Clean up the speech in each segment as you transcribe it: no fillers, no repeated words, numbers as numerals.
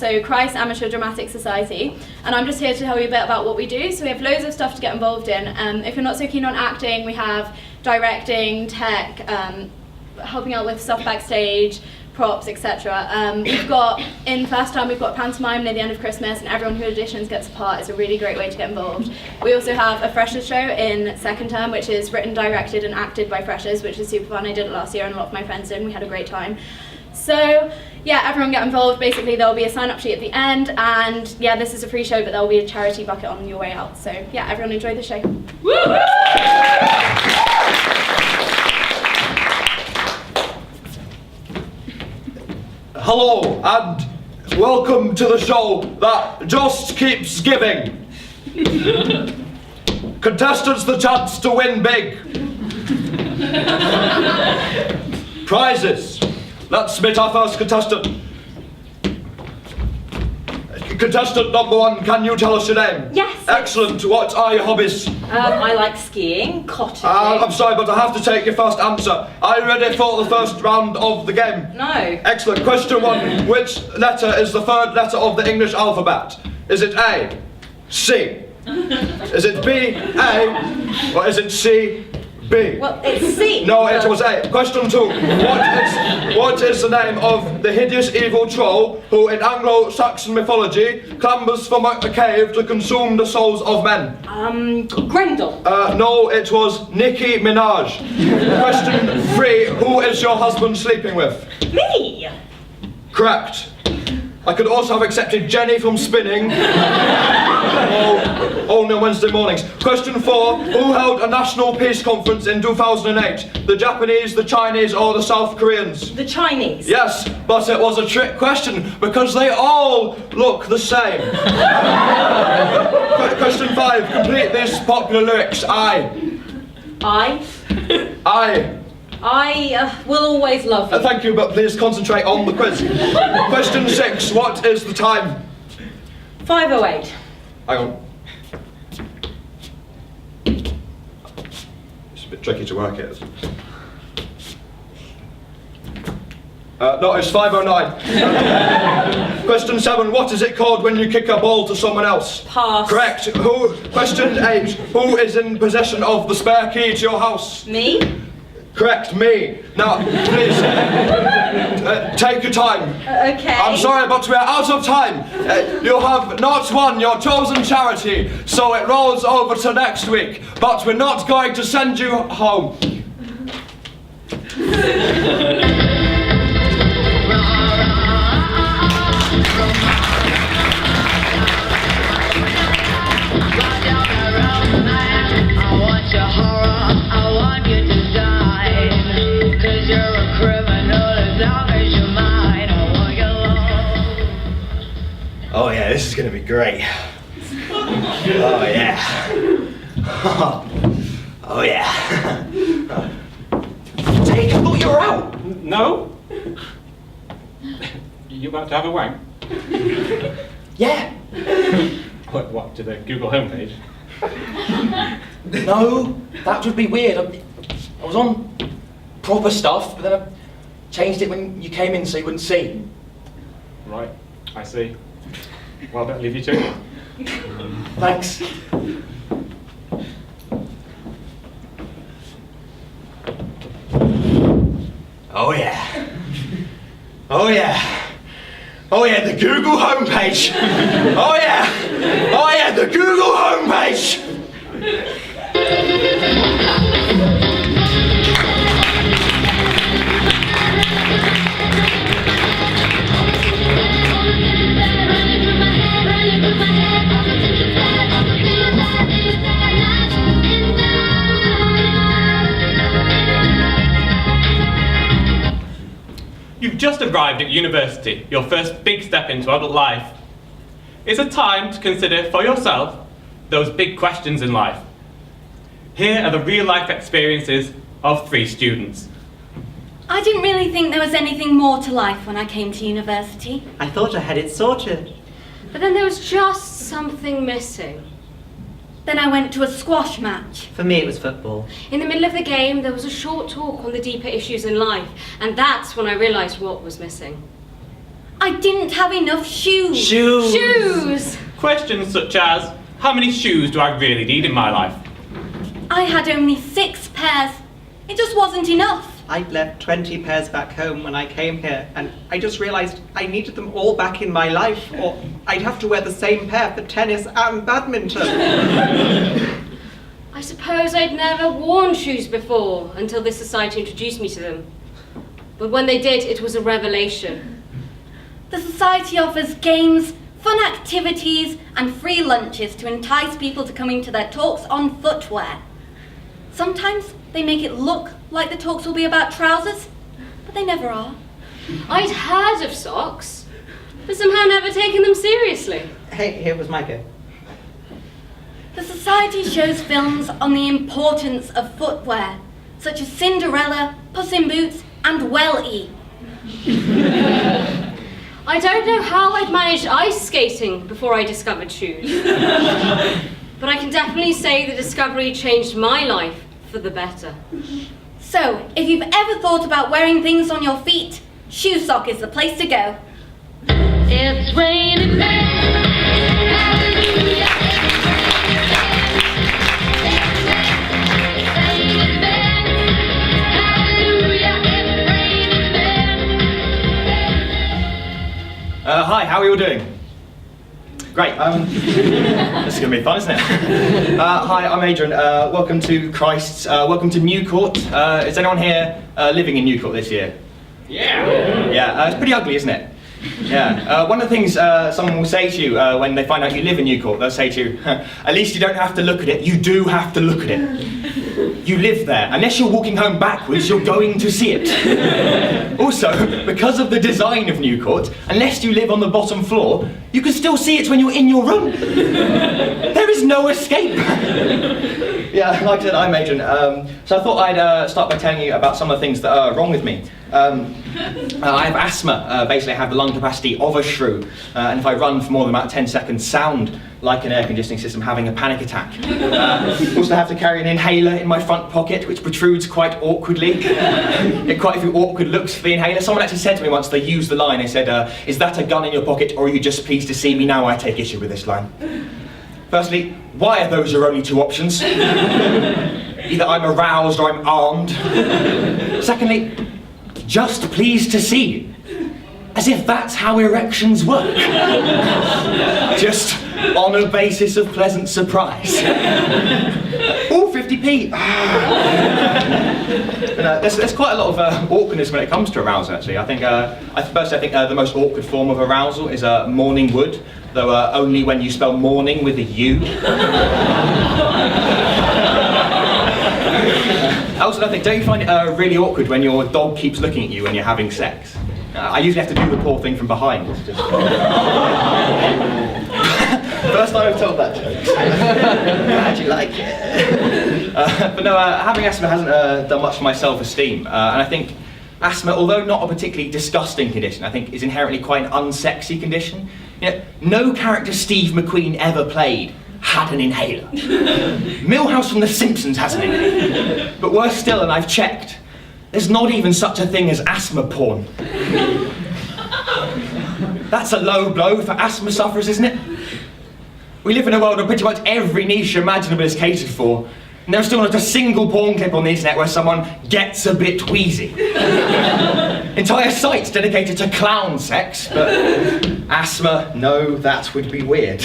so Christ Amateur Dramatic Society, and I'm just here to tell you a bit about what we do. So we have loads of stuff to get involved in. If you're not so keen on acting, we have directing, tech, helping out with stuff backstage, props, etc. We've got, in first time, we've got pantomime near the end of Christmas, and everyone who auditions gets a part. It's a really great way to get involved. We also have a freshers show in second term, which is written, directed and acted by freshers, which is super fun. I did it last year and a lot of my friends did, and we had a great time. So yeah, everyone get involved. Basically there'll be a sign up sheet at the end, and yeah, this is a free show, but there'll be a charity bucket on your way out. So yeah, everyone enjoy the show. Hello and welcome to the show that just keeps giving. Contestants the chance to win big. Prizes. Let's meet our first contestant. Contestant number 1, can you tell us your name? Yes. Excellent. What are your hobbies? I like skiing, cottaging. I'm sorry, but I have to take your first answer. Are you ready for the first round of the game? No. Excellent. Question 1. Which letter is the third letter of the English alphabet? Is it A, C? Is it B, A, or is it C, B? Well, it's C. No, it was A. Question 2. What is the name of the hideous evil troll who in Anglo-Saxon mythology clambers from a cave to consume the souls of men? Grendel. No, it was Nicki Minaj. Question 3. Who is your husband sleeping with? Me. Correct. I could also have accepted Jenny from spinning. Only on Wednesday mornings. Question 4. Who held a national peace conference in 2008? The Japanese, the Chinese, or the South Koreans? The Chinese. Yes, but it was a trick question because they all look the same. Question 5. Complete these popular lyrics. I will always love you. Thank you, but please concentrate on the quiz. Question 6. What is the time? 5:08. Hang on. It's a bit tricky to work it. No, it's 5:09. Question 7. What is it called when you kick a ball to someone else? Pass. Correct. Question 8. Who is in possession of the spare key to your house? Me. Correct, me. Now, please, take your time. Okay. I'm sorry, but we're out of time. You have not won your chosen charity, so it rolls over to next week. But we're not going to send you home. Oh yeah, this is going to be great. Oh yeah. Oh yeah. Jake, I thought you were out. No? You about to have a wank? Yeah. What, to the Google homepage? No, that would be weird. I was on proper stuff, but then I changed it when you came in so you wouldn't see. Right, I see. Well, I better leave you to it. Thanks. Oh yeah. Oh yeah. Oh yeah, the Google homepage. Oh yeah. Oh yeah, the Google homepage. You've just arrived at university, your first big step into adult life. It's a time to consider for yourself those big questions in life. Here are the real-life experiences of 3 students. I didn't really think there was anything more to life when I came to university. I thought I had it sorted. But then there was just something missing. Then I went to a squash match. For me, it was football. In the middle of the game, there was a short talk on the deeper issues in life, and that's when I realised what was missing. I didn't have enough shoes. Shoes! Questions such as, how many shoes do I really need in my life? I had only 6 pairs. It just wasn't enough. I'd left 20 pairs back home when I came here, and I just realised I needed them all back in my life, or I'd have to wear the same pair for tennis and badminton. I suppose I'd never worn shoes before until this society introduced me to them. But when they did, it was a revelation. The society offers games, fun activities, and free lunches to entice people to coming to their talks on footwear. Sometimes they make it look like the talks will be about trousers, but they never are. I'd heard of socks, but somehow never taken them seriously. Hey, here was my go. The society shows films on the importance of footwear, such as Cinderella, Puss in Boots, and Well-E. I don't know how I'd managed ice skating before I discovered shoes. But I can definitely say the discovery changed my life for the better. So, if you've ever thought about wearing things on your feet, Shoe Sock is the place to go. It's raining men. Hallelujah. It's raining men. Hallelujah. It's raining men. Hi, how are you all doing? Great. This is going to be fun, isn't it? Hi, I'm Adrian. Welcome to Christ's. Welcome to Newcourt. Is anyone here living in Newcourt this year? Yeah. Yeah. It's pretty ugly, isn't it? Yeah. One of the things someone will say to you when they find out you live in Newcourt, they'll say to you, "At least you don't have to look at it. You do have to look at it. You live there. Unless you're walking home backwards, you're going to see it." Also, because of the design of Newcourt, unless you live on the bottom floor, you can still see it when you're in your room. There is no escape. Yeah, like I said, I'm Adrian. So I thought I'd start by telling you about some of the things that are wrong with me. I have asthma. Basically, I have the lung capacity of a shrew, and if I run for more than about 10 seconds, sound like an air conditioning system having a panic attack. Also, I have to carry an inhaler in my front pocket, which protrudes quite awkwardly. Get quite a few awkward looks for the inhaler. Someone actually said to me once, they used the line, they said, "Is that a gun in your pocket, or are you just pleased to see me now?" I take issue with this line. Firstly, why are those your only two options? Either I'm aroused or I'm armed. Secondly, just pleased to see you. As if that's how erections work. Just on a basis of pleasant surprise. Oh, 50p. There's quite a lot of awkwardness when it comes to arousal, actually. I think the most awkward form of arousal is morning wood, though only when you spell morning with a U. Also, I think, don't you find it really awkward when your dog keeps looking at you when you're having sex? I usually have to do the poor thing from behind. It's just... First time I've told that joke. Glad you like it. But no, having asthma hasn't done much for my self-esteem. And I think asthma, although not a particularly disgusting condition, I think is inherently quite an unsexy condition. You know, no character Steve McQueen ever played had an inhaler. Milhouse from The Simpsons has an inhaler. But worse still, and I've checked, there's not even such a thing as asthma porn. That's a low blow for asthma sufferers, isn't it? We live in a world where pretty much every niche imaginable is catered for, and there's still not a single porn clip on the internet where someone gets a bit wheezy. Entire sites dedicated to clown sex, but asthma, no, that would be weird.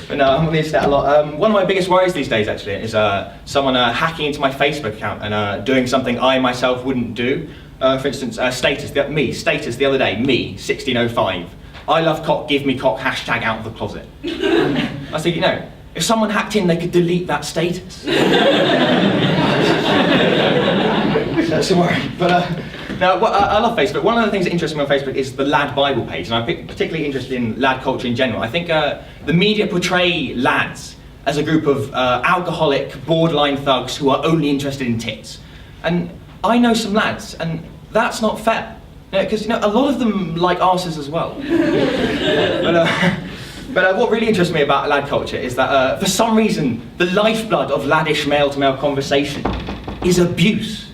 But no, I'm on the internet a lot. One of my biggest worries these days, actually, is someone hacking into my Facebook account and doing something I myself wouldn't do. For instance, status the other day, me, 1605. I love cock, give me cock, hashtag out of the closet. I was thinking, if someone hacked in, they could delete that status. That's a worry. But now, I love Facebook. One of the things that interests me on Facebook is the lad Bible page, and I'm particularly interested in lad culture in general. I think the media portray lads as a group of alcoholic, borderline thugs who are only interested in tits. And I know some lads, and that's not fair. Because a lot of them like arses as well. But what really interests me about lad culture is that for some reason the lifeblood of laddish male-to-male conversation is abuse.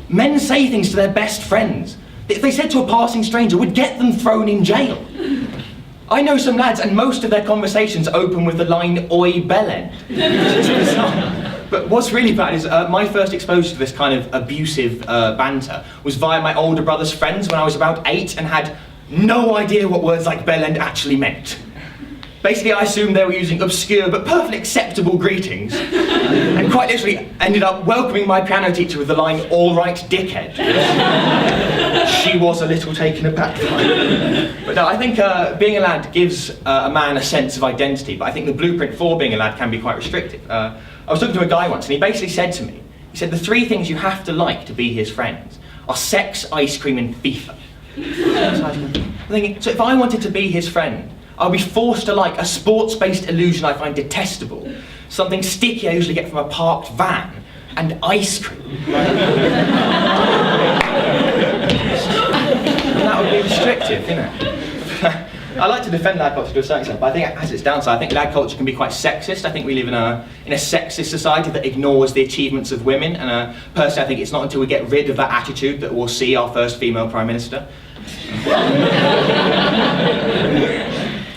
Men say things to their best friends if they said to a passing stranger, would get them thrown in jail. I know some lads, and most of their conversations open with the line, "Oi, bellend." But what's really bad is my first exposure to this kind of abusive banter was via my older brother's friends when I was about 8 and had no idea what words like bellend actually meant. Basically, I assumed they were using obscure but perfectly acceptable greetings, and quite literally ended up welcoming my piano teacher with the line, "All right, dickhead." She was a little taken aback by it. But no, I think being a lad gives a man a sense of identity, but I think the blueprint for being a lad can be quite restrictive. I was talking to a guy once, and he basically said to me, he said, the 3 things you have to like to be his friends are sex, ice cream, and FIFA. I'm thinking, so if I wanted to be his friend, I'll be forced to like a sports-based illusion I find detestable, something sticky I usually get from a parked van, and ice cream. That would be restrictive, you know. I like to defend lad culture to a certain extent, but I think it has its downside. I think lad culture can be quite sexist. I think we live in a sexist society that ignores the achievements of women, and personally I think it's not until we get rid of that attitude that we'll see our first female Prime Minister.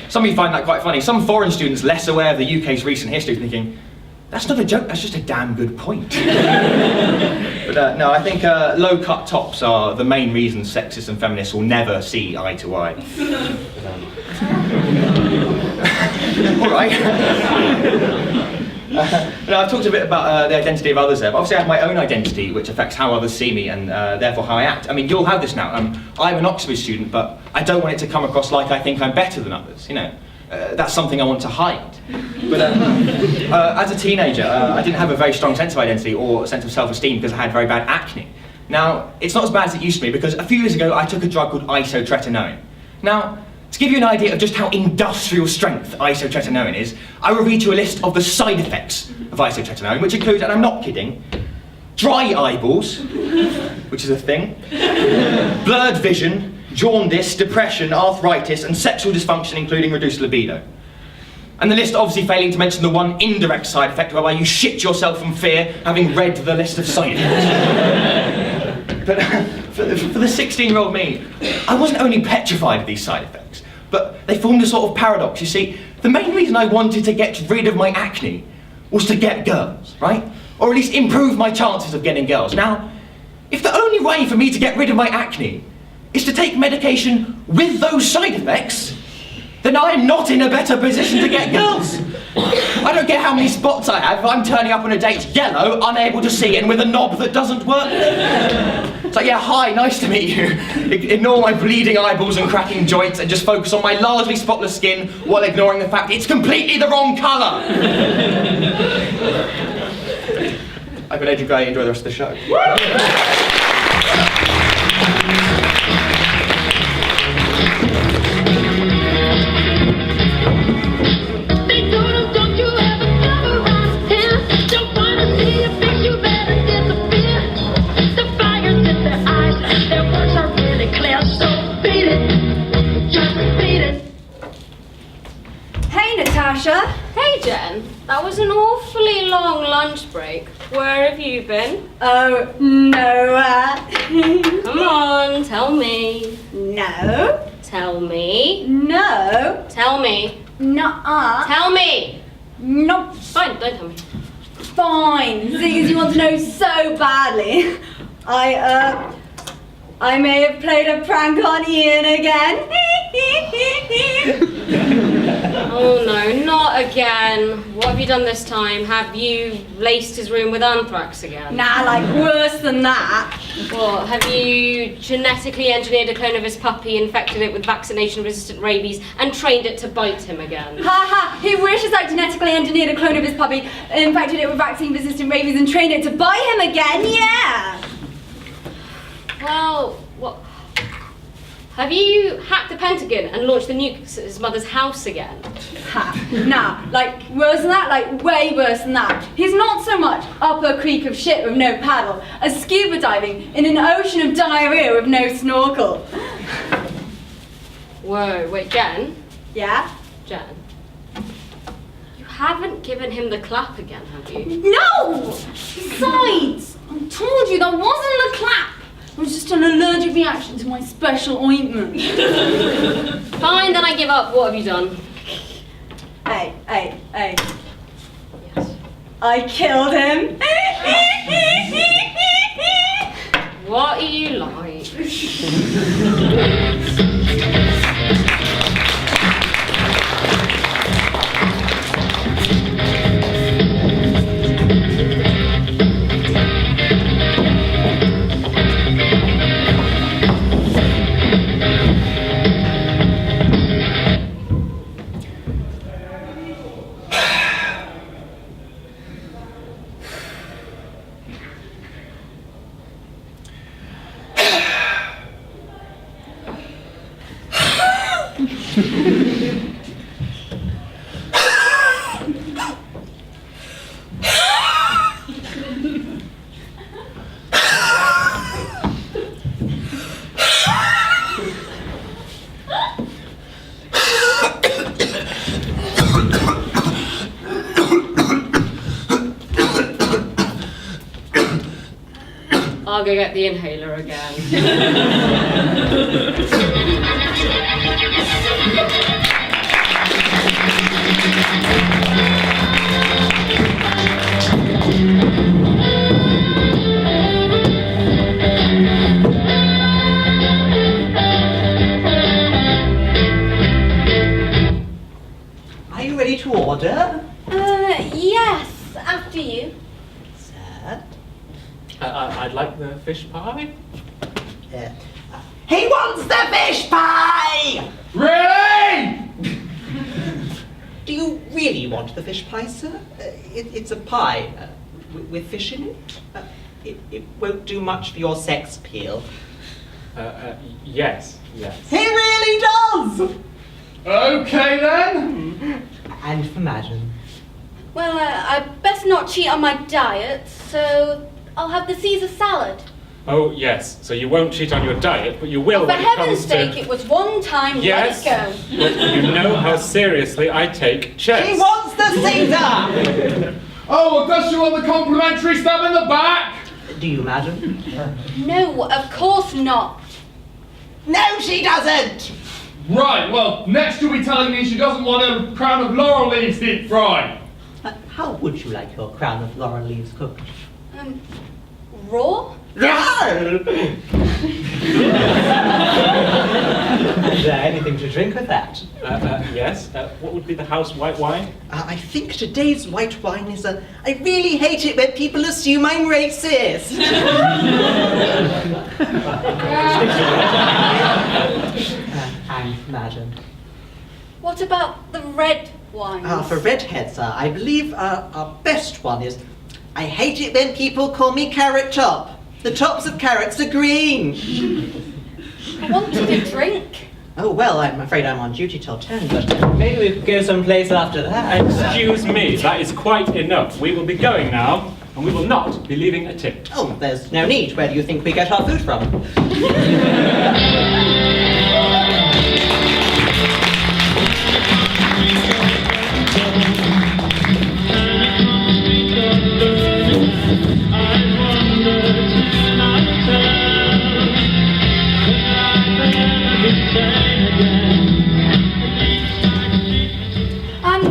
Some of you find that quite funny. Some foreign students less aware of the UK's recent history thinking, that's not a joke, that's just a damn good point. But no, I think low-cut tops are the main reason sexists and feminists will never see eye to eye. All right. Now, I've talked a bit about the identity of others there, but obviously I have my own identity, which affects how others see me and therefore how I act. I mean, you'll have this now. I'm an Oxford student, but I don't want it to come across like I think I'm better than others, you know. That's something I want to hide. But as a teenager, I didn't have a very strong sense of identity or a sense of self-esteem because I had very bad acne. Now, it's not as bad as it used to be because a few years ago I took a drug called isotretinoin. Now, to give you an idea of just how industrial strength isotretinoin is, I will read you a list of the side effects of isotretinoin, which include, and I'm not kidding, dry eyeballs, which is a thing, blurred vision, jaundice, depression, arthritis, and sexual dysfunction, including reduced libido. And the list obviously failing to mention the one indirect side effect whereby you shit yourself from fear, having read the list of side effects. But for the 16-year-old me, I wasn't only petrified of these side effects, but they formed a sort of paradox. You see, the main reason I wanted to get rid of my acne was to get girls, right? Or at least improve my chances of getting girls. Now, if the only way for me to get rid of my acne is to take medication with those side effects, then I am not in a better position to get girls. I don't care how many spots I have, if I'm turning up on a date yellow, unable to see, and with a knob that doesn't work. It's like, yeah, hi, nice to meet you. Ignore my bleeding eyeballs and cracking joints and just focus on my largely spotless skin while ignoring the fact it's completely the wrong colour. I've been Adrian Gray, enjoy the rest of the show. Hey Jen, that was an awfully long lunch break. Where have you been? Oh, nowhere. Come on, tell me. No. Tell me. No. Tell me. Nuh-uh. Tell me. No. Fine, don't tell me. Fine, seeing as you want to know so badly. I may have played a prank on Ian again. Oh no, not again. What have you done this time? Have you laced his room with anthrax again? Nah, like worse than that. What, have you genetically engineered a clone of his puppy, infected it with vaccination-resistant rabies, and trained it to bite him again? Ha ha, he wishes I genetically engineered a clone of his puppy, infected it with vaccine-resistant rabies, and trained it to bite him again, yeah! Well, what? Have you hacked the Pentagon and launched the nukes at his mother's house again? Ha, nah, like worse than that, like way worse than that. He's not so much up a creek of shit with no paddle as scuba diving in an ocean of diarrhea with no snorkel. Whoa, wait, Jen? Yeah? Jen? You haven't given him the clap again, have you? No! Besides, I told you that wasn't the clap. It was just an allergic reaction to my special ointment. Fine, then I give up. What have you done? Hey. Yes. I killed him. What are you like? I'll go get the inhaler again. Are you ready to order? Yes, after you. Sir? I'd like the fish pie. He wants the fish pie! Really? Do you really want the fish pie, sir? It's a pie with fish in it. It won't do much for your sex appeal. Yes. He really does! Okay then. And for Madden. Well, I best not cheat on my diet, so I'll have the Caesar salad. Oh, yes. So you won't cheat on your diet, but you will For when it heaven's comes sake, to... it was one time, Yes. let it go. But you know how seriously I take chess. He wants the Caesar! Oh, does she want the complimentary stab in the back? Do you, Madden? No, of course not. No, she doesn't! Right, well, next you'll be telling me she doesn't want a crown of laurel leaves deep fried. How would you like your crown of laurel leaves cooked? Raw? And anything to drink with that? Yes. What would be the house white wine? I think today's white wine is a... I really hate it when people assume I'm racist. I'm Madden. What about the red wine? For redheads, I believe our best one is... I hate it when people call me Carrot Top. The tops of carrots are green. I wanted a drink. Oh, well, I'm afraid I'm on duty till 10, but maybe we could go someplace after that. Excuse me, that is quite enough. We will be going now, and we will not be leaving a tip. Oh, there's no need. Where do you think we get our food from?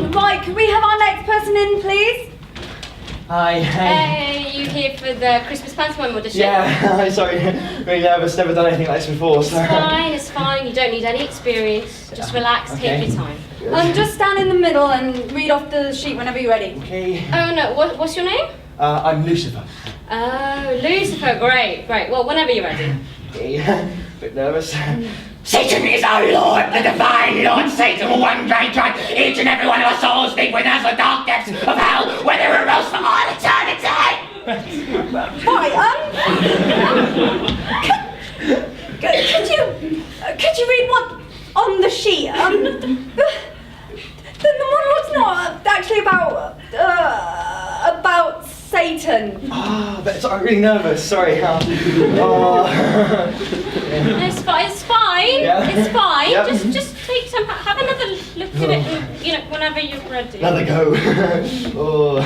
Right, can we have our next person in, please? Hi. Hey, you here for the Christmas pantomime audition? Yeah, sorry. Really nervous, never done anything like this before, so... It's fine. You don't need any experience. Just relax, Okay. take your time. Just stand in the middle and read off the sheet whenever you're ready. Okay. Oh no, what's your name? I'm Lucifer. Oh, Lucifer, great. Well, whenever you're ready. Okay, bit nervous. Satan is our Lord, the divine Lord Satan will one day drive each and every one of our souls deep within us the dark depths of hell, where they will roast for all eternity! Right, could you read what on the sheet? The monologue's not actually about Satan. But I'm really nervous, sorry. It's fine. Yeah. It's fine. Yep. Just take temper. Have another look at it, and, you know, whenever you're ready. Another go. Oh.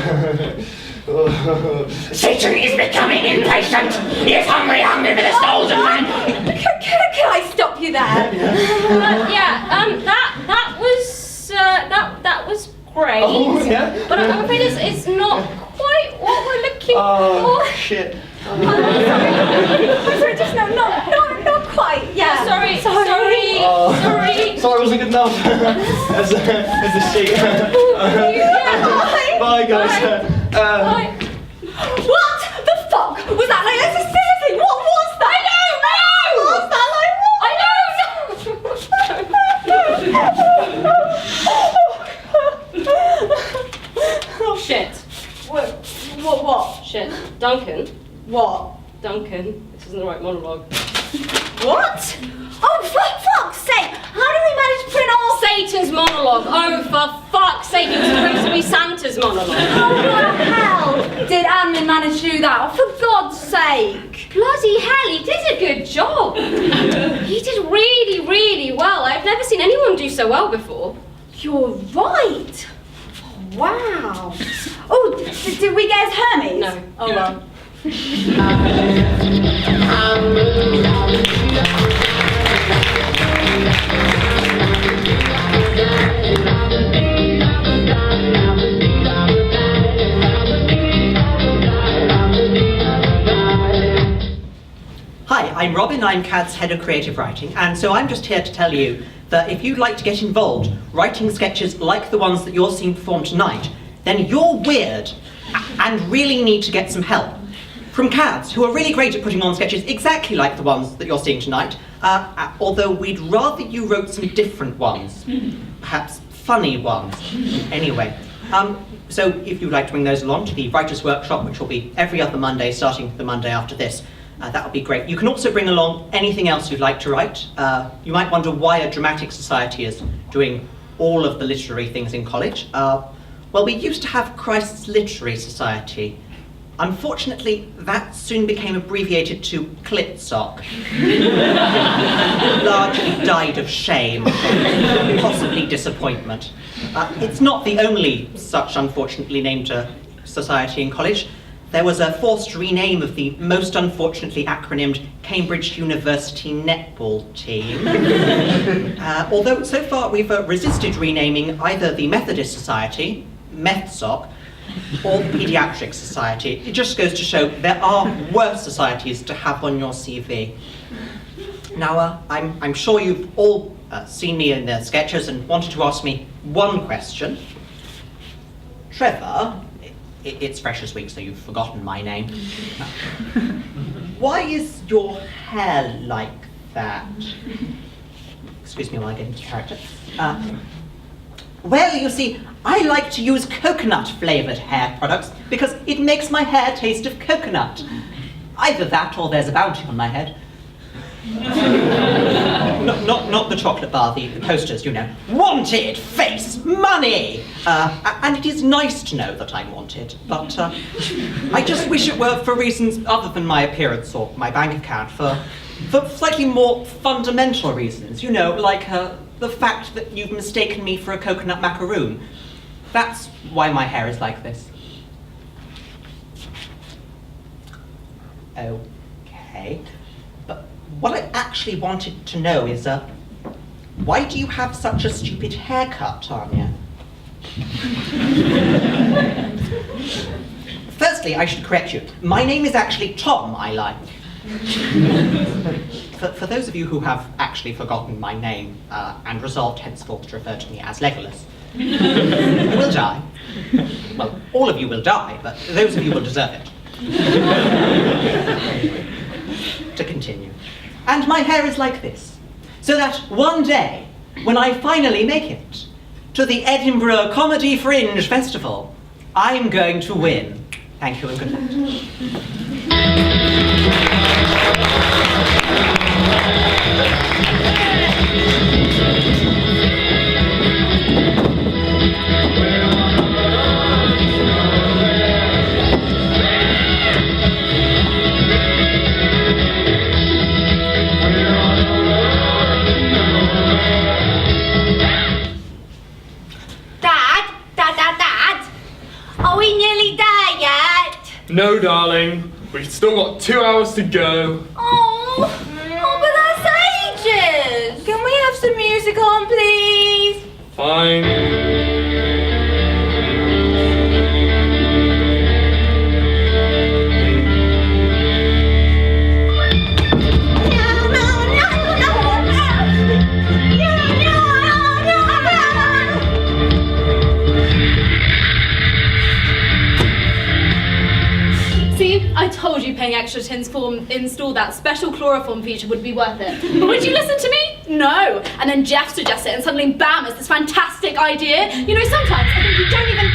Satan is becoming impatient. He is hungry for the souls of man. Can I stop you there? That was great. Oh, yeah? But I'm afraid it's not quite what we're looking Oh, for. shit. I'm sorry, just not quite. Yeah. Sorry. Oh. Sorry, wasn't good enough. as a sheet. Bye, guys. Bye. What the fuck was that? Like, seriously, what was that? Shit. What? Shit. Duncan. What? Duncan. This isn't the right monologue. What? Oh, for fuck's sake! How did we manage to print all Satan's monologue. Oh, for fuck's sake, it was supposed to be Santa's monologue. How the hell did Admin manage to do that? Oh, for God's sake! Bloody hell, he did a good job. He did really, really well. I've never seen anyone do so well before. You're right. Wow. Oh, did we get his Hermes? No. Oh well. Hi, I'm Robin, I'm CADS Head of Creative Writing, and so I'm just here to tell you that if you'd like to get involved writing sketches like the ones that you're seeing performed tonight, then you're weird and really need to get some help. From CADS, who are really great at putting on sketches exactly like the ones that you're seeing tonight, although we'd rather you wrote some different ones, perhaps funny ones. Anyway, so if you'd like to bring those along to the Writers' Workshop, which will be every other Monday, starting the Monday after this, that would be great. You can also bring along anything else you'd like to write. You might wonder why a dramatic society is doing all of the literary things in college. Well, we used to have Christ's Literary Society. Unfortunately, that soon became abbreviated to Klitsock. Largely died of shame, possibly disappointment. It's not the only such unfortunately named society in college. There was a forced rename of the most unfortunately acronymed Cambridge University netball team. Although so far we've resisted renaming either the Methodist Society, METSOC, or the Paediatric Society. It just goes to show there are worse societies to have on your CV. Now, I'm sure you've all seen me in the sketches and wanted to ask me one question. Trevor, it's Freshers Week, so you've forgotten my name. Why is your hair like that? Excuse me while I get into character. Well, you see, I like to use coconut-flavoured hair products because it makes my hair taste of coconut. Either that or there's a bounty on my head. Not the chocolate bar, the posters, you know. Wanted, face, money! And it is nice to know that I'm wanted, but I just wish it were for reasons other than my appearance or my bank account, for slightly more fundamental reasons, you know, like the fact that you've mistaken me for a coconut macaroon. That's why my hair is like this. Okay. But what I actually wanted to know is, why do you have such a stupid haircut, Tanya? Firstly, I should correct you. My name is actually Tom, I lie. For those of you who have actually forgotten my name and resolved henceforth to refer to me as Legolas, you will die. Well, all of you will die, but those of you will deserve it. To continue. And my hair is like this, so that one day, when I finally make it to the Edinburgh Comedy Fringe Festival, I'm going to win. Thank you and good night. No, darling. We've still got 2 hours to go. Oh, but that's ages. Can we have some music on, please? Fine. See, I told you paying extra to install that special chloroform feature would be worth it. But would you listen to me? No. And then Jeff suggests it, and suddenly, bam, it's this fantastic idea. You know, sometimes I think you don't even...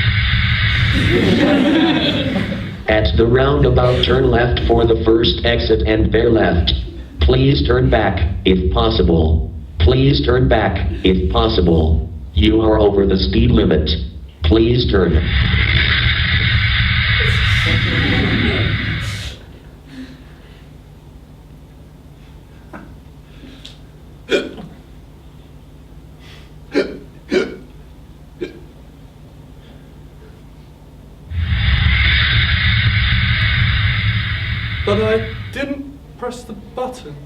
At the roundabout, turn left for the first exit and bear left. Please turn back, if possible. Please turn back, if possible. You are over the speed limit. Please turn. But I didn't press the button.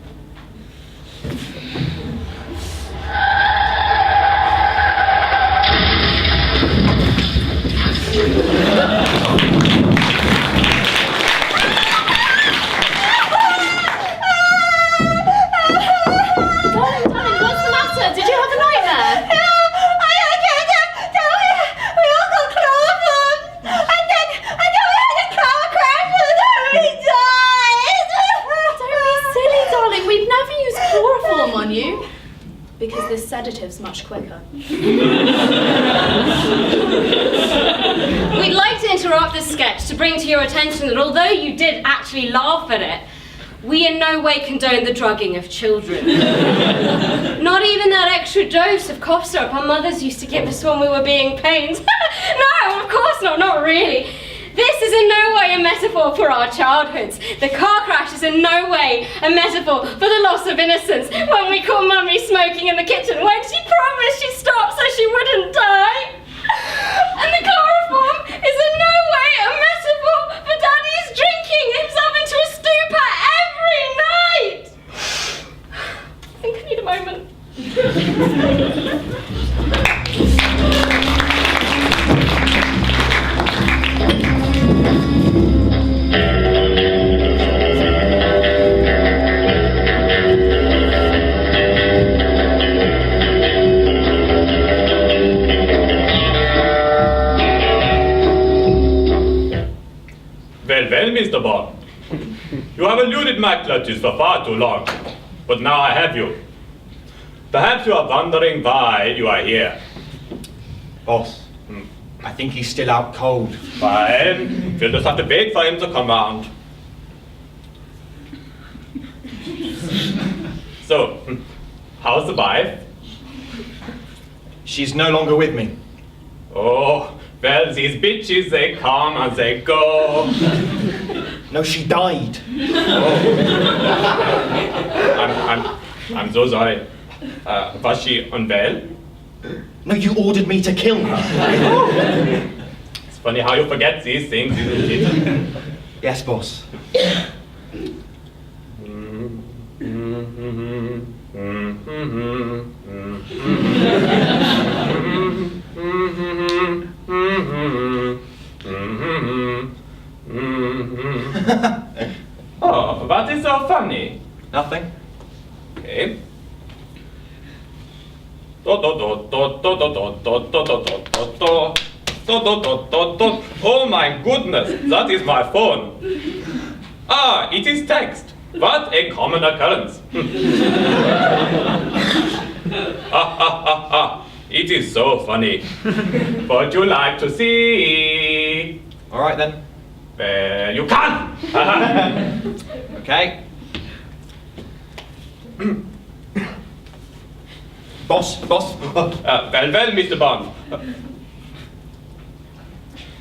Darling, what's the matter? Did you have a nightmare? We all got chloroform, and then we had a car crash and we died. Don't be silly, darling. We'd never use chloroform on you. Because this sedative's much quicker. We'd like to interrupt this sketch to bring to your attention that although you did actually laugh at it, we in no way condone the drugging of children. Not even that extra dose of cough syrup our mothers used to give us when we were being pained. No, of course not really. This is in no way a metaphor for our childhoods. The car crash is in no way a metaphor for the loss of innocence when we caught Mummy smoking in the kitchen when she promised she'd stop so she wouldn't die. And the chloroform is in no way a metaphor for Daddy's drinking himself into a stupor every night. I think I need a moment. Well, Mr. Bond. You have eluded my clutches for far too long, but now I have you. Perhaps you are wondering why you are here. Boss, I think he's still out cold. Fine. We'll just have to wait for him to come round. So, how's the wife? She's no longer with me. Oh, well, these bitches, they come and they go. No, she died. Oh. I'm so sorry. Was she unwell? No, you ordered me to kill her. It's funny how you forget these things, isn't it? Yes, boss. Oh, what is so funny? Nothing. Okay. Oh my goodness, that is my phone. Ah, it is text. What a common occurrence. It is so funny. Would you like to see? All right then. You can. Okay. Boss. Well, Mr. Bond.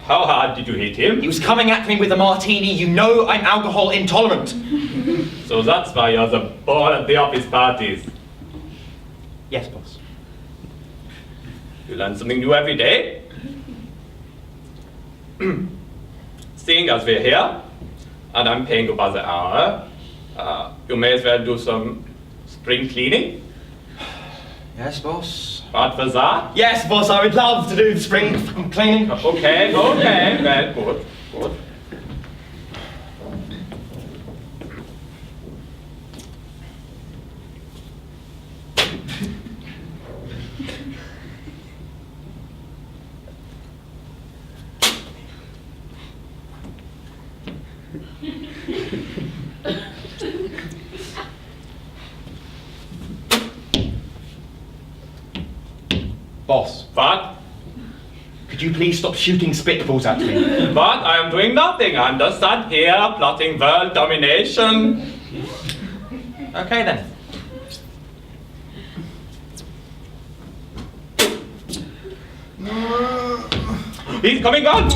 How hard did you hit him? He was coming at me with a martini. You know I'm alcohol intolerant. So that's why you're the ball at the office parties. Yes, boss. You learn something new every day. seeing as we're here, and I'm paying you by the hour, you may as well do some spring cleaning. Yes, boss. What was that? Yes, boss, I would love to do the spring cleaning. Okay, well, good. Boss. What? Could you please stop shooting spitballs at me? But I am doing nothing. I'm just sat here plotting world domination. Okay then. He's coming on!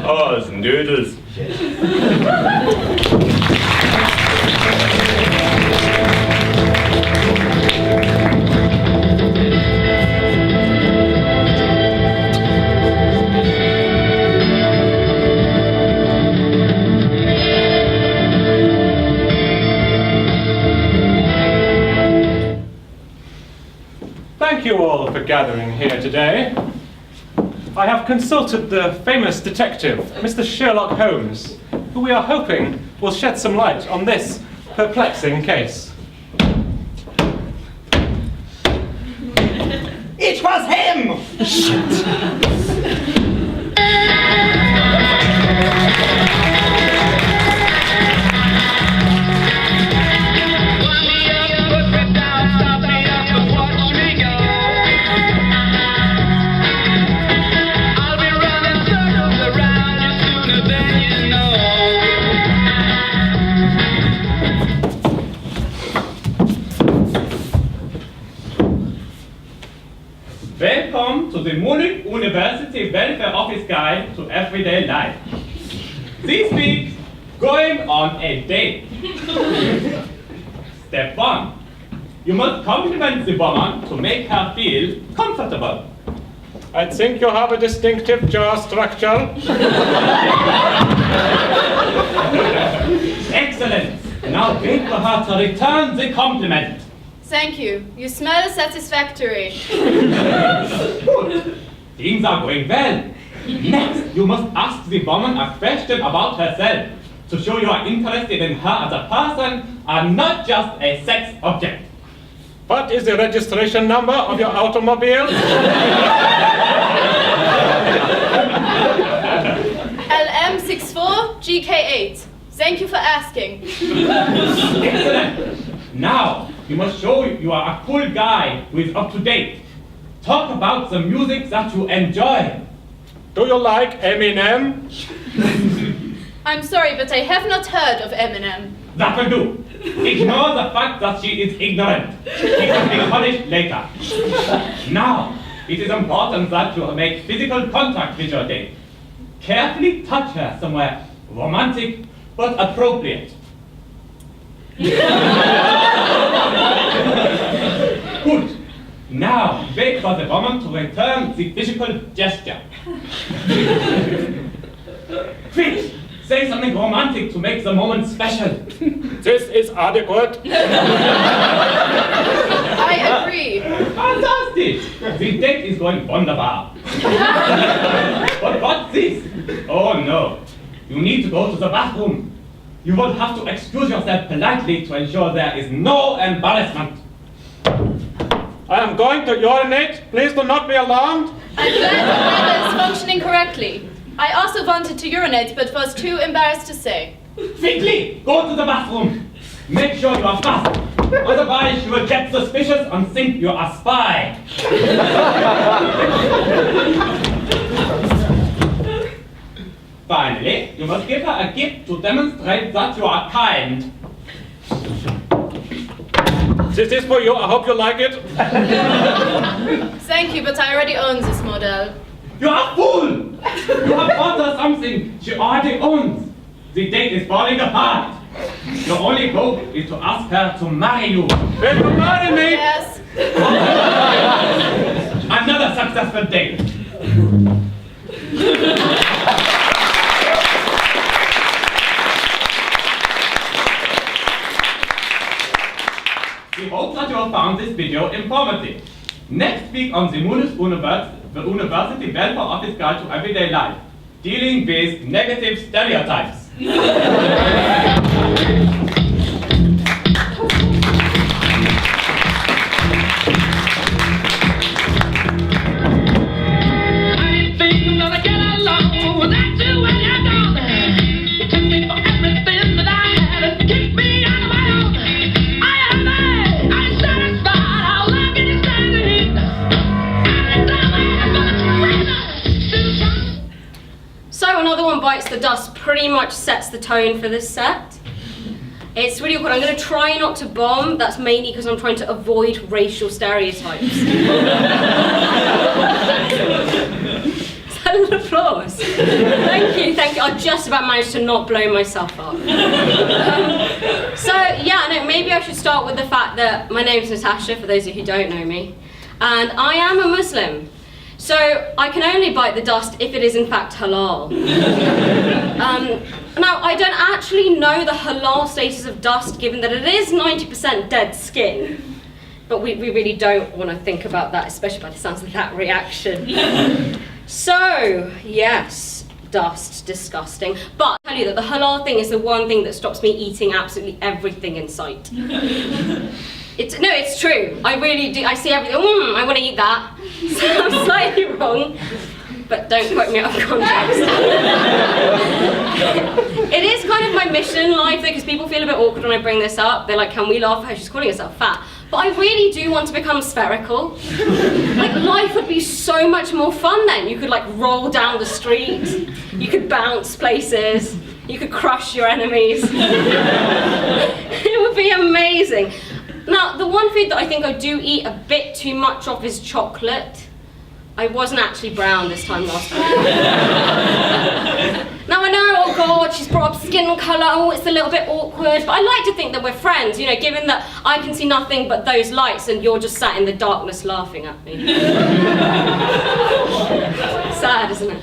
Oh, it's noodles. Thank you all for gathering here today. I have consulted the famous detective, Mr. Sherlock Holmes, who we are hoping will shed some light on this perplexing case. It was him! Welcome to the Munich University Welfare Office Guide to Everyday Life. This week, going on a date. Step 1. You must compliment the woman to make her feel comfortable. I think you have a distinctive jaw structure. Excellent. Now wait for her to return the compliment. Thank you. You smell satisfactory. Good. Things are going well. Next, you must ask the woman a question about herself to show you are interested in her as a person and not just a sex object. What is the registration number of your automobile? LM64 GK8. Thank you for asking. Excellent. Now, you must show you are a cool guy who is up to date. Talk about the music that you enjoy. Do you like Eminem? I'm sorry, but I have not heard of Eminem. That will do. Ignore the fact that she is ignorant. She can be punished later. Now, it is important that you make physical contact with your date. Carefully touch her somewhere romantic but appropriate. Good. Now, wait for the woman to return the physical gesture. Quick! Say something romantic to make the moment special. This is adequate. I agree. Fantastic! The date is going wunderbar. But what's this? Oh no. You need to go to the bathroom. You will have to excuse yourself politely to ensure there is no embarrassment. I am going to urinate. Please do not be alarmed. I'm glad the weather is functioning correctly. I also wanted to urinate, but was too embarrassed to say. Quickly, go to the bathroom. Make sure you are fast. Otherwise, you will get suspicious and think you are a spy. Finally, you must give her a gift to demonstrate that you are kind. This is for you. I hope you like it. Thank you, but I already own this model. You are a fool! You have bought her something she already owns. The date is falling apart. Your only hope is to ask her to marry you. Will you marry me? Yes. Another successful date. informative. Next week on the University Welfare Office Guide to Everyday Life, dealing with negative stereotypes. So another one bites the dust pretty much sets the tone for this set. It's really awkward. I'm going to try not to bomb. That's mainly because I'm trying to avoid racial stereotypes. Is that an applause? Thank you. I just about managed to not blow myself up. So yeah, no, maybe I should start with the fact that my name's Natasha, for those of you who don't know me, and I am a Muslim. So I can only bite the dust if it is in fact halal. Now, I don't actually know the halal status of dust, given that it is 90% dead skin. But we really don't want to think about that, especially by the sounds of that reaction. So, yes, dust, disgusting. But I'll tell you that the halal thing is the one thing that stops me eating absolutely everything in sight. It's true. I really do. I see everything. I want to eat that. So I'm slightly wrong, but don't quote me out of context. It is kind of my mission in life, though, because people feel a bit awkward when I bring this up. They're like, can we laugh at her? She's calling herself fat. But I really do want to become spherical. Like, life would be so much more fun then. You could, like, roll down the street. You could bounce places. You could crush your enemies. It would be amazing. Now, the one food that I think I do eat a bit too much of is chocolate. I wasn't actually brown this time last week. Now I know, oh God, she's brought up skin colour, oh, it's a little bit awkward, but I like to think that we're friends, you know, given that I can see nothing but those lights and you're just sat in the darkness laughing at me. Sad, isn't it?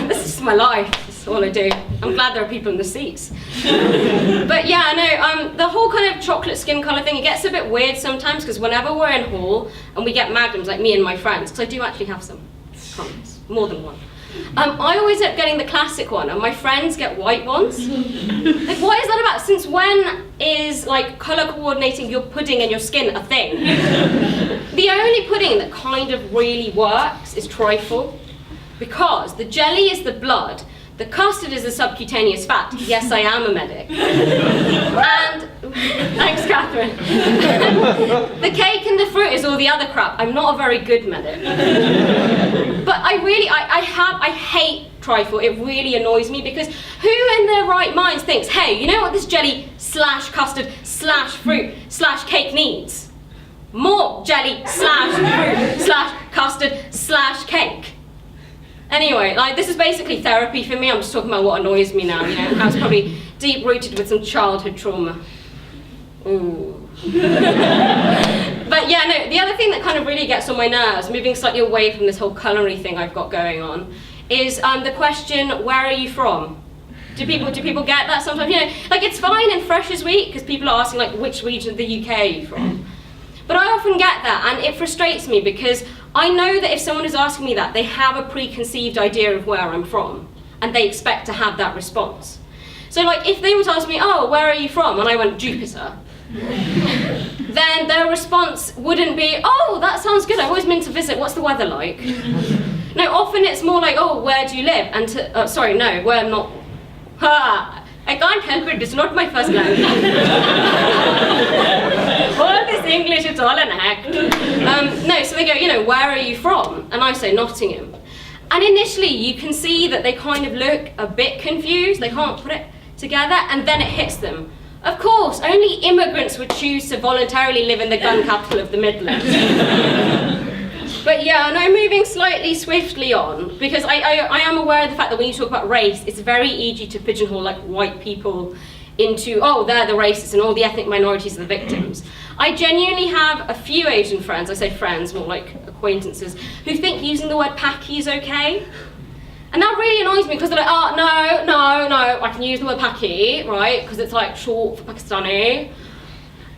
This is my life. All I do. I'm glad there are people in the seats. But yeah, I know, the whole kind of chocolate skin colour thing, it gets a bit weird sometimes, because whenever we're in hall and we get magnums, like me and my friends, because I do actually have some, promise, more than one. I always end up getting the classic one, and my friends get white ones. Like, what is that about? Since when is, like, colour coordinating your pudding and your skin a thing? The only pudding that kind of really works is trifle, because the jelly is the blood, the custard is the subcutaneous fat. Yes, I am a medic. And, thanks, Catherine. The cake and the fruit is all the other crap. I'm not a very good medic. But I hate trifle. It really annoys me, because who in their right minds thinks, hey, you know what this jelly slash custard slash fruit slash cake needs? More jelly slash fruit slash custard slash cake. Anyway, like, this is basically therapy for me. I'm just talking about what annoys me now, you know, how it's probably deep-rooted with some childhood trauma. Ooh. But yeah, no, the other thing that kind of really gets on my nerves, moving slightly away from this whole culinary thing I've got going on, is the question, where are you from? Do people get that sometimes? You know, like, it's fine in Freshers Week, because people are asking, like, which region of the UK are you from? But I often get that, and it frustrates me, because I know that if someone is asking me that, they have a preconceived idea of where I'm from, and they expect to have that response. So, like, if they were to ask me, oh, where are you from? And I went, Jupiter. Then their response wouldn't be, oh, that sounds good, I've always been to visit, what's the weather like? No, often it's more like, oh, where do you live? And sorry, no, we're not. Ha! I can't help it, it's not my first language. All this English, it's all an act. No, so they go, you know, where are you from? And I say, Nottingham. And initially, you can see that they kind of look a bit confused, they can't put it together, and then it hits them. Of course, only immigrants would choose to voluntarily live in the gun capital of the Midlands. But yeah, no, moving slightly swiftly on, because I am aware of the fact that when you talk about race, it's very easy to pigeonhole, like, white people into, oh, they're the racists and all the ethnic minorities are the victims. I genuinely have a few Asian friends, I say friends, more like acquaintances, who think using the word Paki is okay. And that really annoys me, because they're like, oh, no, I can use the word Paki, right, because it's, like, short for Pakistani.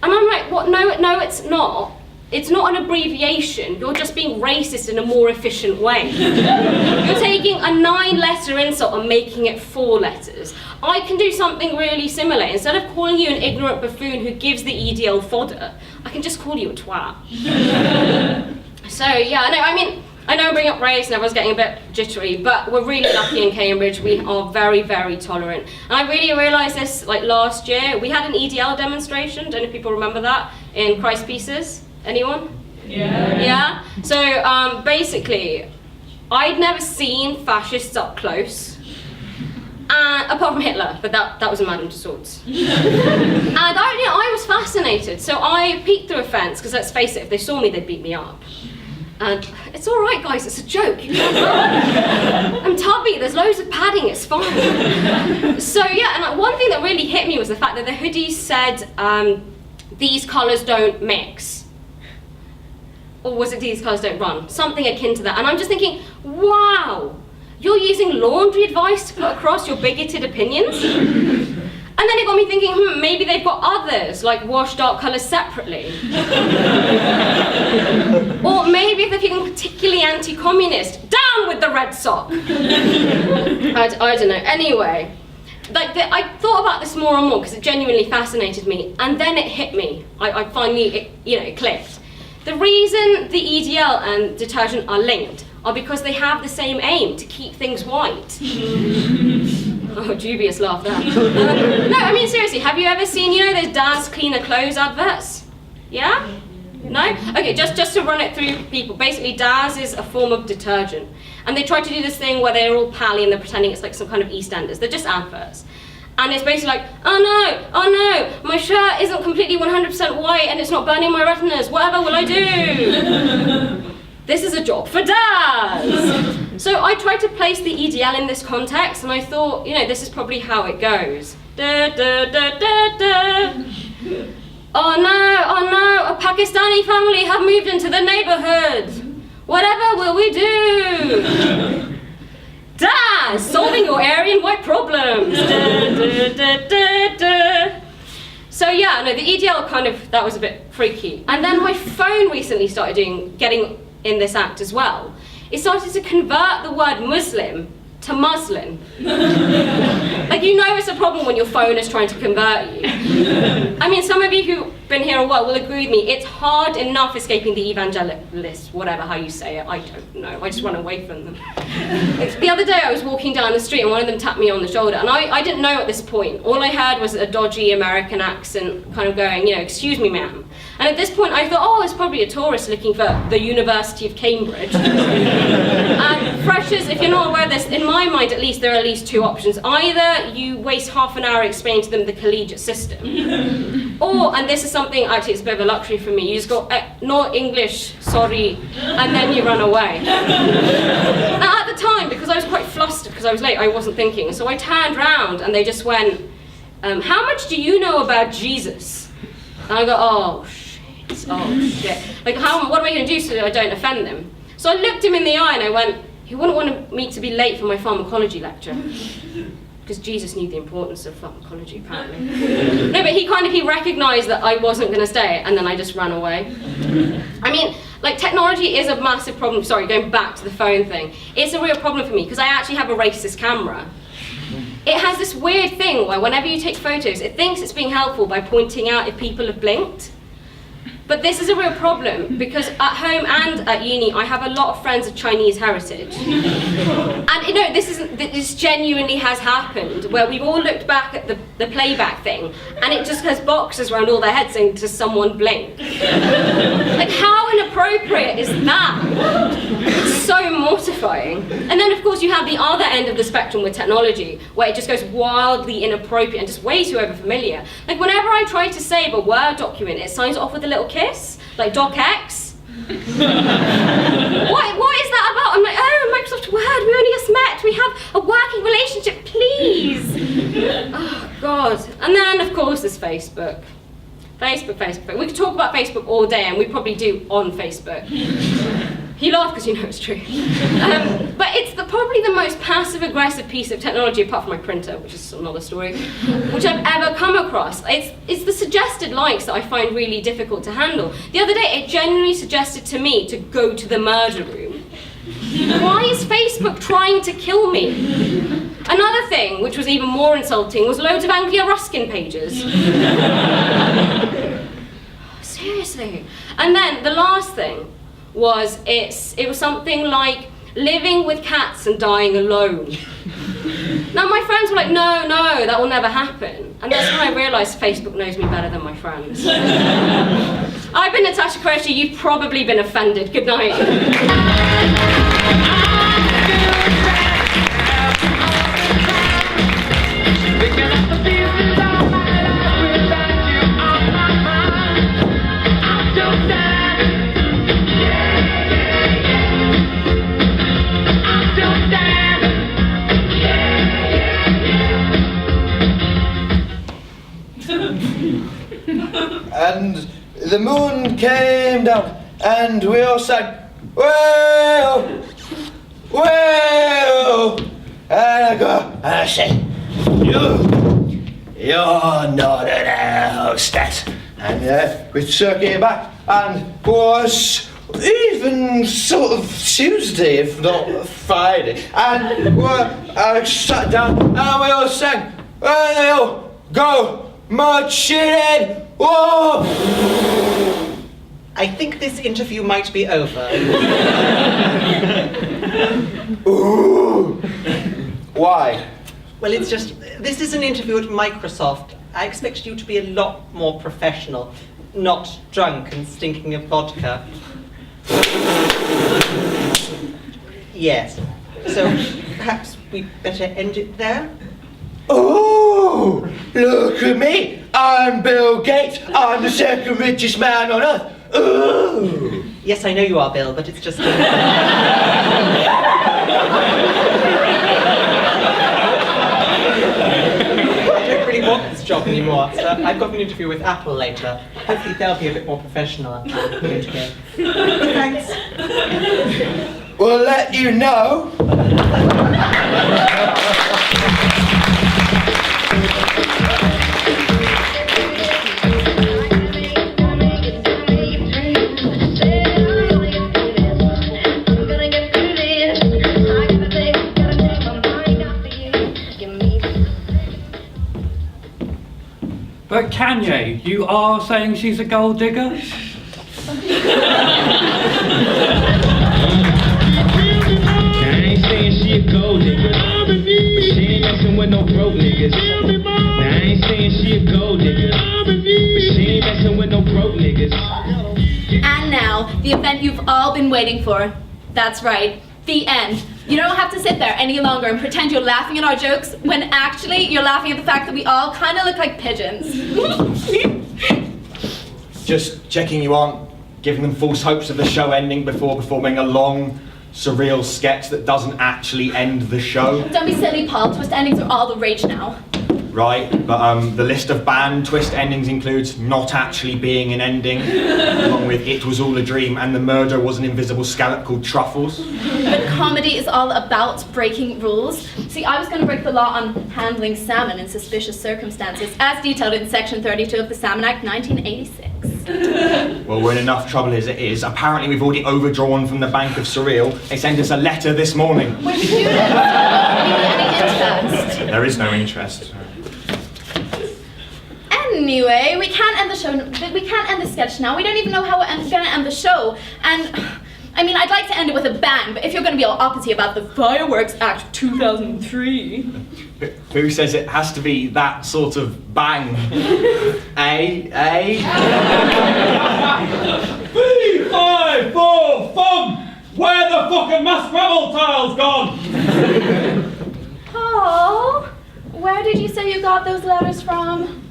And I'm like, what, no, it's not. It's not an abbreviation, you're just being racist in a more efficient way. You're taking a 9-letter insult and making it 4 letters. I can do something really similar. Instead of calling you an ignorant buffoon who gives the EDL fodder, I can just call you a twat. So yeah, no, I mean, I know I bring up race and everyone's getting a bit jittery, but we're really lucky in Cambridge. We are very, very tolerant. And I really realised this like last year. We had an EDL demonstration, don't know if people remember that, in Christ Pieces. Anyone? Yeah. Yeah? So basically, I'd never seen fascists up close, apart from Hitler, but that was a Madame Tussauds. And I was fascinated, so I peeked through a fence, because let's face it, if they saw me, they'd beat me up. And it's all right, guys, it's a joke. You can't laugh. I'm tubby, there's loads of padding, it's fine. So yeah, and one thing that really hit me was the fact that the hoodies said, these colours don't mix. Or was it these colours don't run? Something akin to that. And I'm just thinking, wow, you're using laundry advice to put across your bigoted opinions? And then it got me thinking, maybe they've got others, like wash dark colours separately. Or maybe if they're feeling particularly anti-communist, down with the red sock! I don't know. Anyway, I thought about this more and more because it genuinely fascinated me, and then it hit me. I finally, it clicked. The reason the EDL and detergent are linked are because they have the same aim, to keep things white. Oh, dubious laugh there. No, I mean seriously, have you ever seen, those DAS cleaner clothes adverts? Yeah? No? Okay, just to run it through people. Basically, DAS is a form of detergent. And they try to do this thing where they're all pally and they're pretending it's like some kind of EastEnders. They're just adverts. And it's basically like, oh no, my shirt isn't completely 100% white and it's not burning my retinas, whatever will I do? This is a job for DAS! So I tried to place the EDL in this context and I thought, this is probably how it goes. Da, da, da, da, da. Oh no, a Pakistani family have moved into the neighbourhood. Whatever will we do? DAS, solving your Aryan white problems. Da, da, da, da, da. So yeah, no, the EDL that was a bit freaky. And then my phone recently started getting in this act as well. It started to convert the word Muslim to Muslim. Like, it's a problem when your phone is trying to convert you. I mean, some of you who've been here a while will agree with me, it's hard enough escaping the evangelist, whatever how you say it, I don't know, I just run away from them. The other day I was walking down the street and one of them tapped me on the shoulder, and I didn't know at this point. All I heard was a dodgy American accent kind of going, excuse me ma'am. And at this point I thought, it's probably a tourist looking for the University of Cambridge. And freshers, if you're not aware of this, in my mind at least, there are at least 2 options. Either you waste half an hour explaining to them the collegiate system, or, and this is something, actually it's a bit of a luxury for me, you just go, no English, sorry, and then you run away. And at the time, because I was quite flustered because I was late, I wasn't thinking, so I turned round and they just went, how much do you know about Jesus? And I go, oh shit. Like, what am I going to do so that I don't offend them? So I looked him in the eye and I went, he wouldn't want me to be late for my pharmacology lecture. Because Jesus knew the importance of pharmacology, apparently. No, but he recognised that I wasn't going to stay, and then I just ran away. I mean, technology is a massive problem. Sorry, going back to the phone thing. It's a real problem for me, because I actually have a racist camera. It has this weird thing where whenever you take photos, it thinks it's being helpful by pointing out if people have blinked. But this is a real problem, because at home and at uni, I have a lot of friends of Chinese heritage. And this genuinely has happened, where we've all looked back at the playback thing, and it just has boxes around all their heads saying, does someone blink? Like, how inappropriate is that? It's so mortifying. And then, of course, you have the other end of the spectrum with technology, where it just goes wildly inappropriate and just way too overfamiliar. Like, whenever I try to save a Word document, it signs it off with a little kiss, like docx. What is that about? I'm like, Microsoft Word, we only just met, we have a working relationship, please. Oh God. And then of course there's Facebook. Facebook. We could talk about Facebook all day, and we probably do on Facebook. You laugh because you know it's true. But it's probably the most passive-aggressive piece of technology, apart from my printer, which is another story, which I've ever come across. It's the suggested likes that I find really difficult to handle. The other day, it genuinely suggested to me to go to the murder room. Why is Facebook trying to kill me? Another thing, which was even more insulting, was loads of Anglia Ruskin pages. Seriously. And then the last thing was, it was something like living with cats and dying alone. Now my friends were like, no, that will never happen. And that's when I realised Facebook knows me better than my friends. I've been Natasha Qureshi, you've probably been offended. Good night. And the moon came down, and we all sang, "Well, well." And I go, and I say, "You're not an hostess." And we took it back, and was even sort of Tuesday, if not Friday. And I sat down, and we all sang, "And they all go marching in." Whoa! I think this interview might be over. Ooh. Why? Well, it's just, this is an interview at Microsoft. I expected you to be a lot more professional, not drunk and stinking of vodka. Yes. So perhaps we'd better end it there? Oh, look at me. I'm Bill Gates. I'm the second richest man on earth. Ooh. Yes, I know you are, Bill, but it's just... I don't really want this job anymore, so I've got an interview with Apple later. Hopefully they'll be a bit more professional. Thanks. We'll let you know. But Kanye, you are saying she's a gold digger? I ain't saying she a gold digger, but she ain't messing with no broke niggas. Now I ain't saying she a gold digger, but she ain't messing with no broke niggas. And now, the event you've all been waiting for. That's right, the end. You don't have to sit there any longer and pretend you're laughing at our jokes when actually you're laughing at the fact that we all kind of look like pigeons. Just checking you aren't giving them false hopes of the show ending before performing a long, surreal sketch that doesn't actually end the show. Don't be silly, Paul. Twist endings are all the rage now. Right, but the list of banned twist endings includes not actually being an ending, along with It Was All a Dream and The Murder Was an Invisible Scallop Called Truffles. But comedy is all about breaking rules. See, I was going to break the law on handling salmon in suspicious circumstances, as detailed in Section 32 of the Salmon Act 1986. Well, we're in enough trouble as it is. Apparently we've already overdrawn from the Bank of Surreal. They sent us a letter this morning. We're students. Any interest? There is no interest. Anyway, we can't end the show. We can't end the sketch now. We don't even know how we're going to end the show. And I mean, I'd like to end it with a bang, but if you're going to be all uppity about the Fireworks Act 2003, Who says it has to be that sort of bang? Eh? B5 fun! Where the fucking mass gravel tiles gone? Paul, where did you say you got those letters from?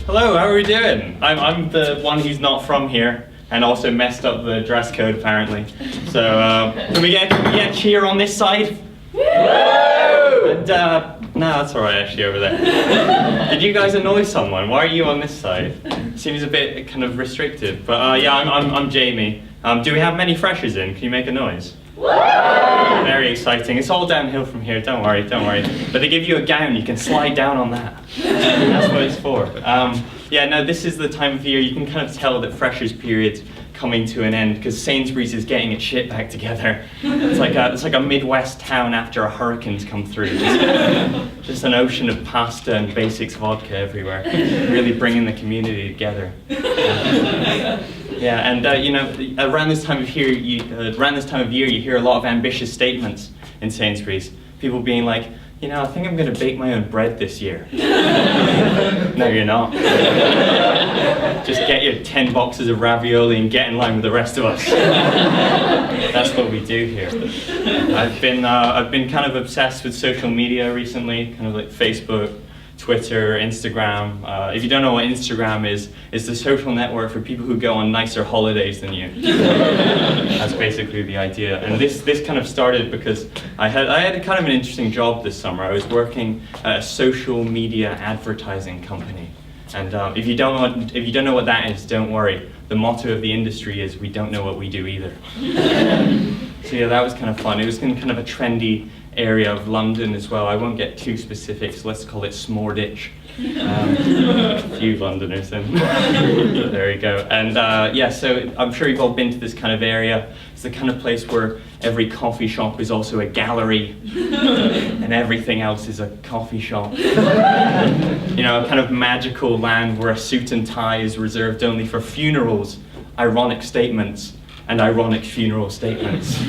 Hello, how are we doing? I'm the one who's not from here. and also messed up the dress code apparently. So can we get a cheer on this side? And no, that's all right actually over there. Did you guys annoy someone? Why are you on this side? Seems a bit kind of restrictive. But yeah, I'm Jamie. Do we have many freshers in? Can you make a noise? Very exciting. It's all downhill from here. Don't worry, don't worry. But they give you a gown. You can slide down on that. That's what it's for. Yeah, no, this is the time of year. You can kind of tell that freshers' period's coming to an end because Sainsbury's is getting its shit back together. It's like a Midwest town after a hurricane's come through. Just an ocean of pasta and basics vodka everywhere. Really bringing the community together. Yeah, and you know, around this time of year, you hear a lot of ambitious statements in Sainsbury's. People being like, you know, I think I'm going to bake my own bread this year. No, you're not. Just get your 10 boxes of ravioli and get in line with the rest of us. That's what we do here. I've been kind of obsessed with social media recently, kind of like Facebook, Twitter, Instagram. If you don't know what Instagram is, it's the social network for people who go on nicer holidays than you. That's basically the idea. And this kind of started because I had kind of an interesting job this summer. I was working at a social media advertising company. And if you don't know what that is, don't worry. The motto of the industry is, we don't know what we do either. So yeah, that was kind of fun. It was in kind of a trendy area of London as well. I won't get too specific, so let's call it Smorditch. A few Londoners then. There you go. And yeah, so I'm sure you've all been to this kind of area. It's the kind of place where every coffee shop is also a gallery, and everything else is a coffee shop. You know, a kind of magical land where a suit and tie is reserved only for funerals, ironic statements, and ironic funeral statements.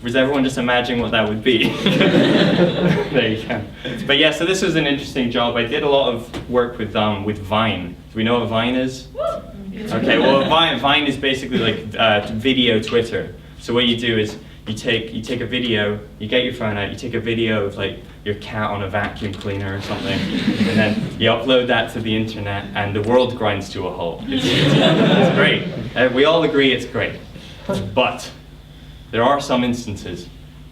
Was everyone just imagining what that would be? There you go. But yeah, so this was an interesting job. I did a lot of work with Vine. Do we know what Vine is? Okay, well Vine is basically like video Twitter. So what you do is you take a video, you get your phone out, you take a video of like your cat on a vacuum cleaner or something, and then you upload that to the internet, and the world grinds to a halt. It's great. We all agree it's great. But there are some instances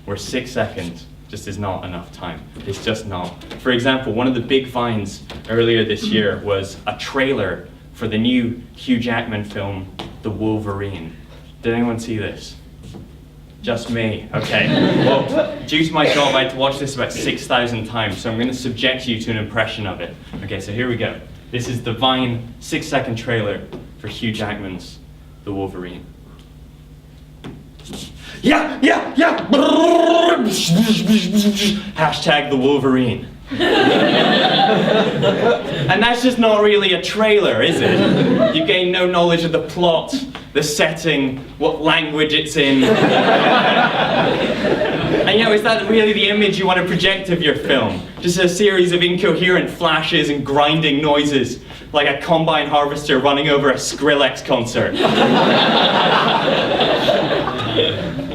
where 6 seconds just is not enough time. It's just not. For example, one of the big vines earlier this year was a trailer for the new Hugh Jackman film, The Wolverine. Did anyone see this? Just me. Okay. Well, due to my job, I had to watch this about 6,000 times, so I'm going to subject you to an impression of it. Okay, so here we go. This is the Vine 6-second trailer for Hugh Jackman's The Wolverine. Yeah. Hashtag the Wolverine. And that's just not really a trailer, is it? You gain no knowledge of the plot, the setting, what language it's in. And you know, is that really the image you want to project of your film? Just a series of incoherent flashes and grinding noises, like a combine harvester running over a Skrillex concert.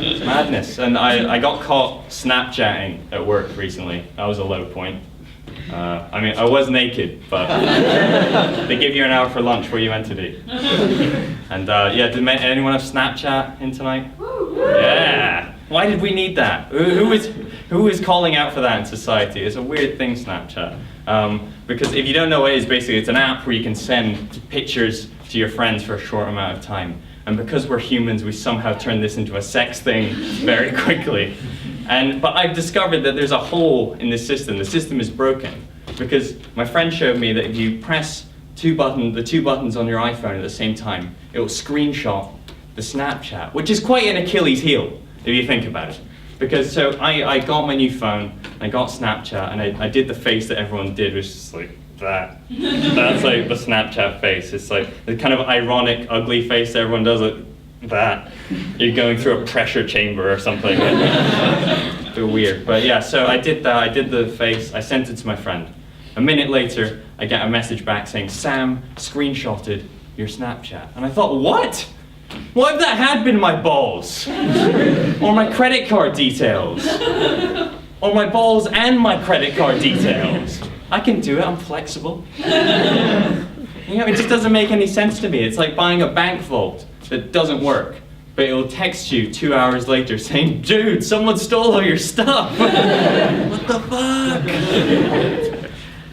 It's madness. And I got caught Snapchatting at work recently. That was a low point. I mean, I was naked, but they give you an hour for lunch. Where you meant to be. And yeah, did anyone have Snapchat in tonight? Yeah. Why did we need that? Who is calling out for that in society? It's a weird thing, Snapchat. Because if you don't know what it is, basically it's an app where you can send pictures to your friends for a short amount of time. And because we're humans, we somehow turn this into a sex thing very quickly. But I've discovered that there's a hole in this system. The system is broken. Because my friend showed me that if you press the two buttons on your iPhone at the same time, it will screenshot the Snapchat, which is quite an Achilles heel, if you think about it. Because so I got my new phone, I got Snapchat, and I did the face that everyone did, which is like that. That's like the Snapchat face. It's like the kind of ironic, ugly face that everyone does, like that. You're going through a pressure chamber or something. A bit weird. But yeah, so I did that, I did the face, I sent it to my friend. A minute later, I get a message back saying, Sam screenshotted your Snapchat. And I thought, what? What if that had been my balls? Or my credit card details? Or my balls and my credit card details? I can do it, I'm flexible. You know, it just doesn't make any sense to me. It's like buying a bank vault that doesn't work, but it'll text you 2 hours later saying, dude, someone stole all your stuff. What the fuck?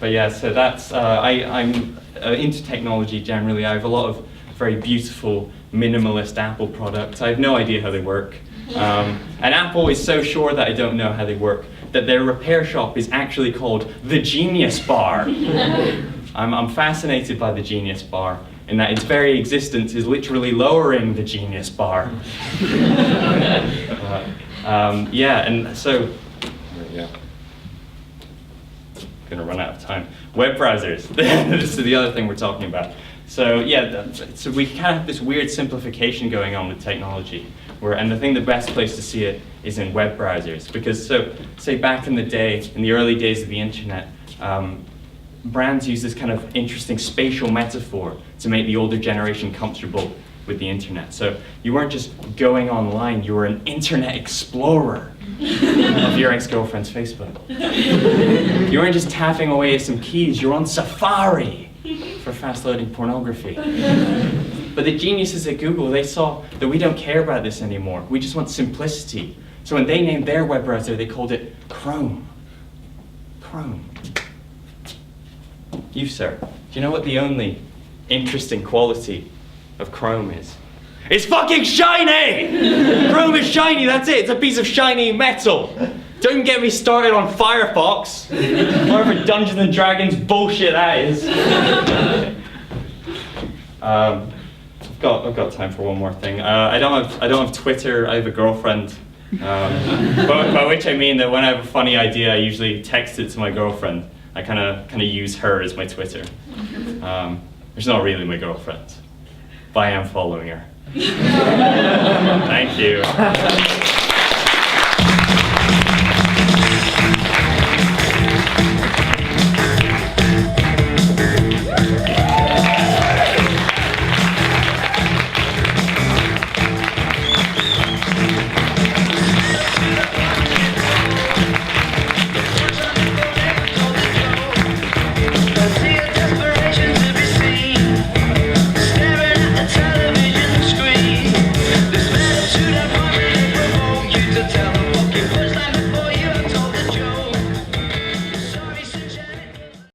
But yeah, so that's, I'm into technology generally. I have a lot of very beautiful, minimalist Apple products. I have no idea how they work. And Apple is so sure that I don't know how they work that their repair shop is actually called the Genius Bar. I'm fascinated by the Genius Bar in that its very existence is literally lowering the Genius Bar. Yeah, and so, yeah. Gonna run out of time. Web browsers. This is the other thing we're talking about. So yeah, so we kind of have this weird simplification going on with technology. And I think the best place to see it is in web browsers. Because so, say back in the day, in the early days of the internet, brands used this kind of interesting spatial metaphor to make the older generation comfortable with the internet. So you weren't just going online, you were an internet explorer of your ex-girlfriend's Facebook. You weren't just tapping away at some keys, you're on Safari for fast-loading pornography. But the geniuses at Google, they saw that we don't care about this anymore. We just want simplicity. So when they named their web browser, they called it Chrome. Chrome. You, sir, do you know what the only interesting quality of Chrome is? It's fucking shiny! Chrome is shiny, that's it. It's a piece of shiny metal. Don't get me started on Firefox. Whatever Dungeons and Dragons bullshit that is. I've got time for one more thing. I don't have Twitter. I have a girlfriend. By which I mean that when I have a funny idea, I usually text it to my girlfriend. I kind of use her as my Twitter. She's not really my girlfriend, but I am following her. Thank you.